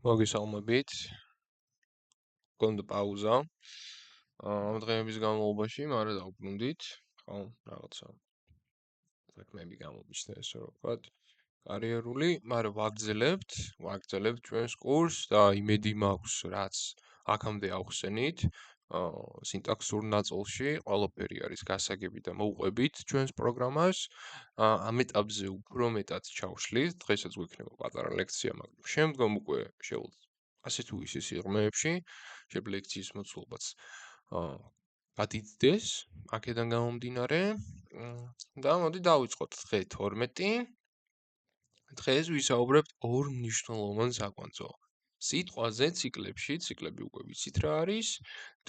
მოგესალმებით. გქონდა პაუზა. ამ დღეების განმავლობაში, მაგრამ დავბრუნდით. ხო, რაღაცა. საქმეები გამომიჩნდა ესე რომ ვთქვათ. კარიერული, მაგრამ ვაგრძელებთ ჩვენს კურსს და იმედი მაქვს, რაც აქამდე ავხსენით. სინტაქსურ ნაწილში ყველაფერი არის გასაგები და მოუყვებით ჩვენს პროგრამას. ამ ეტაპზე უფრო მეტად ჩავშლით. დღესაც გვექნება პატარა ლექცია, მაგრამ შემდგომ უკვე შევალთ ასე თუ ისე სიღრმეებში, შეიძლება ლექციის მოცულობაც გადიდდეს, აქედან გამომდინარე. და მოდი დავიწყოთ დღე 12. დღეს ვისაუბრებთ ორ მნიშვნელოვან საკვანძო სიტყვაზე ციკლებში, ციკლები უკვე ვიცით რა არის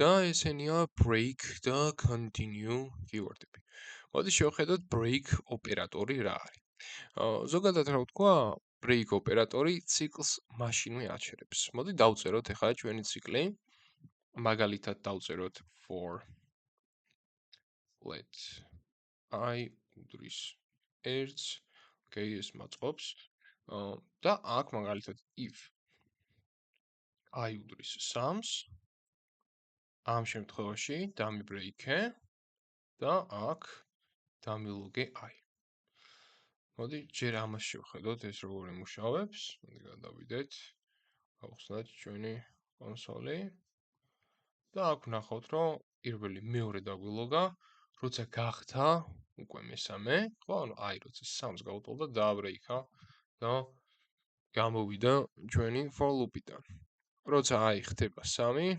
და ესენია break და continue keyword-ები. მოდი შევხედოთ break ოპერატორი რა არის. ზოგადად რა ვთქვა, break ოპერატორი ციკლს მაშინვე აჩერებს. მოდი დავწეროთ ახლა ჩვენი ციკლი. მაგალითად დავწეროთ for let I უდრის 1, okay, ეს მაწყობს. და აქ მაგალითად if I უდრის 3, ამ შემთხვევაში დამიბრეიქე და აქ დამილოგე I. მოდი ჯერ ამას შევხედოთ, ეს როგორ იმუშავებს. მოდი გადავიდეთ. გავხსნათ ჩვენი კონსოლი. და აქ ვნახავთ, რომ პირველი მეორე დაგვილოგა, როცა გახდა უკვე მესამე, ხო, ანუ I როცა 3-ს გავუტოლდა დააბრეიქა და გამოვიდა ჩვენი for loop-იდან. როცა I ხდება 3,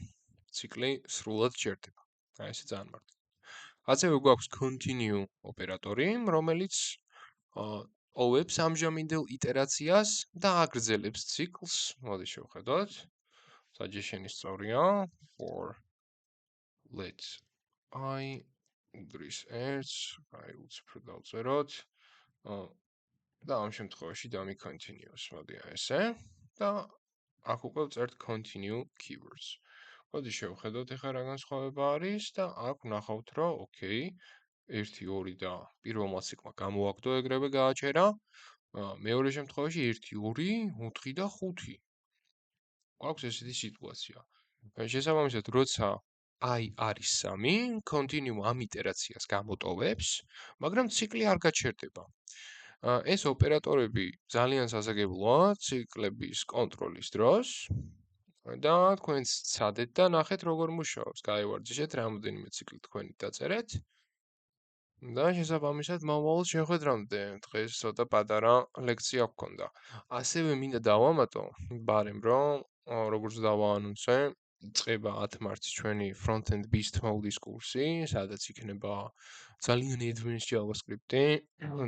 ციკლი სრულად ჩერდება. აი ესე ძალიან მარტივი. ასევე გვაქვს continue ოპერატორი, რომელიც ოვებს ამჟამინდელ იტერაციას და აგრძელებს ციკლს. მოდი შევხედოთ. Suggestion-ი სწორია. For let I უდრის 1, აი უცბრო დავწეროთ. და ამ შემთხვევაში დამი continuous. მოდი ესე და აქ უკვე ვწერთ continue keywords. მოდი შევხედოთ ახლა რა განსხვავება არის და აქ ვნახავთ, რომ okay, 1, 2 და პირველმა ციკლმა გამოაგდო ეგრევე გააჩერა. მეორე შემთხვევაში 1, 2, 4 და 5. გვაქვს ესეთი სიტუაცია. შესაბამისად, როცა I არის 3, continue ამ იტერაციას გამოტოვებს, მაგრამ ციკლი არ გაჩერდება. ეს ოპერატორები ძალიან სასაგებელოა ციკლების კონტროლის დროს და თქვენც ცადეთ და ნახეთ როგორ მუშაობს. გაევარჯიშეთ რამოდენიმე ციკლი თქვენი დაწერეთ და შესაბამისად მომავალ შეხვედრამდე დღეს ცოტა პატარა ლექცია გვქონდა. ასევე მინდა დავამატო ბარემ რომ როგორც დავაანონსე, იწყება 10 მარტს ჩვენი front-end beast mode-ის კურსი, სადაც იქნება ძალიან advanced JavaScript-ი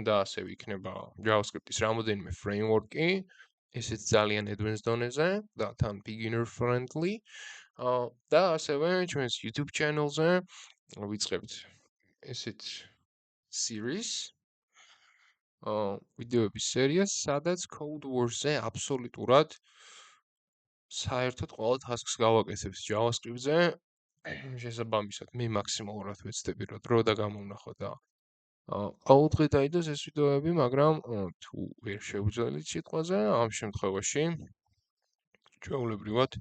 და ასევე იქნება JavaScript-ის რამოდენიმე framework-ი, ესეც ძალიან advanced დონეზე და თან beginner friendly. და ასევე ჩვენს YouTube channel-ზე ვიწყებთ ესეთ series ვიდეოების სერიას, სადაც Code Wars-ზე აბსოლუტურად საერთოდ ყველა tasks გავაკეთებთ JavaScript-ზე. შესაბამისად, მე მაქსიმალურად ვეცდები, რომ დრო და გამოვნახო და ყოველდღე დაიდოს ეს ვიდეოები, მაგრამ თუ ვერ შევძლებთ სიტყვაზე, ამ შემთხვევაში ჩვეულებრივად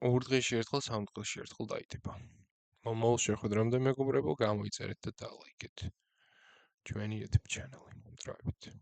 2 დღეში ერთხელ, 3 დღეში ერთხელ დაიდება. მომავალ შეხვედრამდე მეგობრებო, გამოიწერეთ და დალაიქეთ ჩვენი YouTube channel-ი. მოძრაობით.